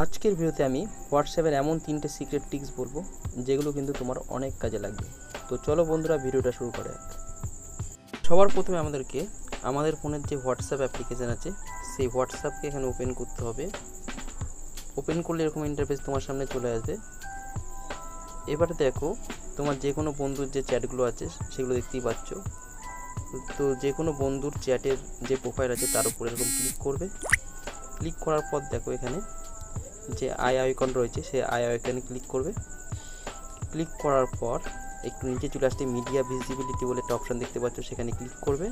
আজকের ভিডিওতে আমি হোয়াটসঅ্যাপের এমন 3টে সিক্রেট ট্রিক্স বলবো যেগুলো কিন্তু তোমার অনেক কাজে লাগবে। তো চলো বন্ধুরা, ভিডিওটা শুরু করে যাক। সবার প্রথমে আমাদেরকে আমাদের ফোনের যে হোয়াটসঅ্যাপ অ্যাপ্লিকেশান আছে সেই হোয়াটসঅ্যাপকে এখানে ওপেন করতে হবে। ওপেন করলে এরকম ইন্টারফেস তোমার সামনে চলে আসবে। এবারে দেখো, তোমার যে কোনো বন্ধুর যে চ্যাটগুলো আছে সেগুলো দেখতেই পাচ্ছ। তো যে কোনো বন্ধুর চ্যাটের যে প্রোফাইল আছে তার উপরে এরকম ক্লিক করবে। ক্লিক করার পর দেখো এখানে যে আই আইকন রয়েছে সেই আই আইকনে ক্লিক করবে। ক্লিক করার পর একটু নিচে চলে আসতে মিডিয়া ভিজিবিলিটি বলে একটা অপশান দেখতে পাচ্ছ, সেখানে ক্লিক করবে।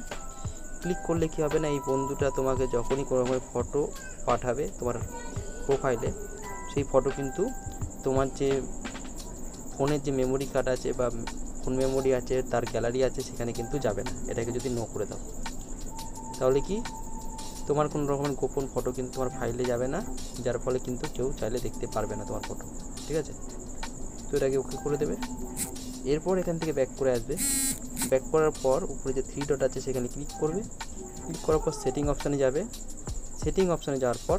ক্লিক করলে কী হবে না, এই বন্ধুটা তোমাকে যখনই কোনো রকমের ফটো পাঠাবে তোমার প্রোফাইলে, সেই ফটো কিন্তু তোমার যে ফোনের যে মেমোরি কার্ড আছে বা ফোন মেমোরি আছে, তার গ্যালারি আছে, সেখানে কিন্তু যাবে না। এটাকে যদি নো করে দাও তাহলে কি তোমার কোনো রকমের গোপন ফটো কিন্তু তোমার ফাইলে যাবে না, যার ফলে কিন্তু কেউ চাইলে দেখতে পারবে না তোমার ফটো। ঠিক আছে, তো এটাকে ওকে করে দেবে। এরপর এখান থেকে ব্যাক করে আসবে। ব্যাক করার পর উপরে যে 3 ডট আছে সেখানে ক্লিক করবে। ক্লিক করার পর সেটিং অপশানে যাবে। সেটিং অপশানে যাওয়ার পর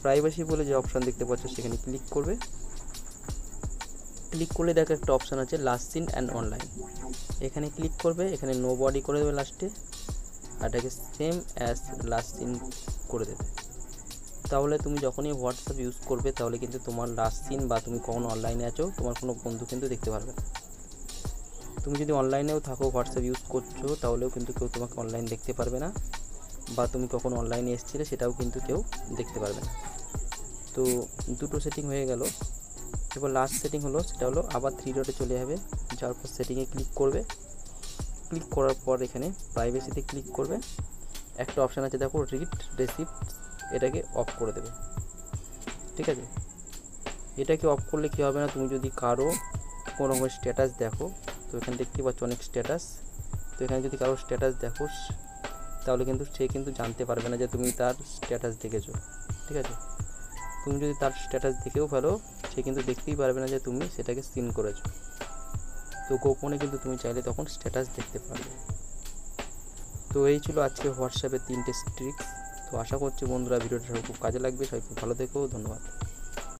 প্রাইভেসি বলে যে অপশান দেখতে পাচ্ছ সেখানে ক্লিক করবে। ক্লিক করলে দেখো একটা অপশান আছে লাস্ট সিন অ্যান্ড অনলাইন, এখানে ক্লিক করবে। এখানে নো বডি করে দেবে লাস্টে, আর এটাকে সেম অ্যাজ লাস্ট সিন করে দেবে। তাহলে তুমি যখনই হোয়াটসঅ্যাপ ইউজ করবে তাহলে কিন্তু তোমার লাস্ট সিন বা তুমি কখন অনলাইনে আছো তোমার কোনো বন্ধু কিন্তু দেখতে পারবে না। তুমি যদি অনলাইনেও থাকো, হোয়াটসঅ্যাপ ইউজ করছো, তাহলেও কিন্তু কেউ তোমাকে অনলাইন দেখতে পারবে না, বা তুমি কখন অনলাইনে এসেছিলে সেটাও কিন্তু কেউ দেখতে পারবে না। তো দুটো সেটিং হয়ে গেল। এবার লাস্ট সেটিং হলো, সেটা হলো আবার 3 ডটে চলে যাবে। যাওয়ার পর সেটিংয়ে ক্লিক করবে। ক্লিক করার পর এখানে প্রাইভেসিতে ক্লিক করবে। একটা অপশান আছে দেখো রিড রেসিপ্ট, এটাকে অফ করে দেবে। ঠিক আছে, এটাকে অফ করলে কী হবে না, তুমি যদি কারো কোনো রকমের স্ট্যাটাস দেখো, তো এখানে দেখতে পাচ্ছ অনেক স্ট্যাটাস, তো এখানে যদি কারো স্ট্যাটাস দেখো তাহলে কিন্তু সে কিন্তু জানতে পারবে না যে তুমি তার স্ট্যাটাস দেখেছো। ঠিক আছে, তুমি যদি তার স্ট্যাটাস দেখেও ফেলো, সে কিন্তু দেখতেই পারবে না যে তুমি সেটাকে সিন করেছো। তো গোপনে কিন্তু তুমি চাইলে তখন স্ট্যাটাস দেখতে পারবে। তো এই ছিল আজকে হোয়াটসঅ্যাপের 3টে ট্রিক্স। তো আশা করছি বন্ধুরা ভিডিওটা সব খুব কাজে লাগবে। সবাই খুব ভালো থেকো, ধন্যবাদ।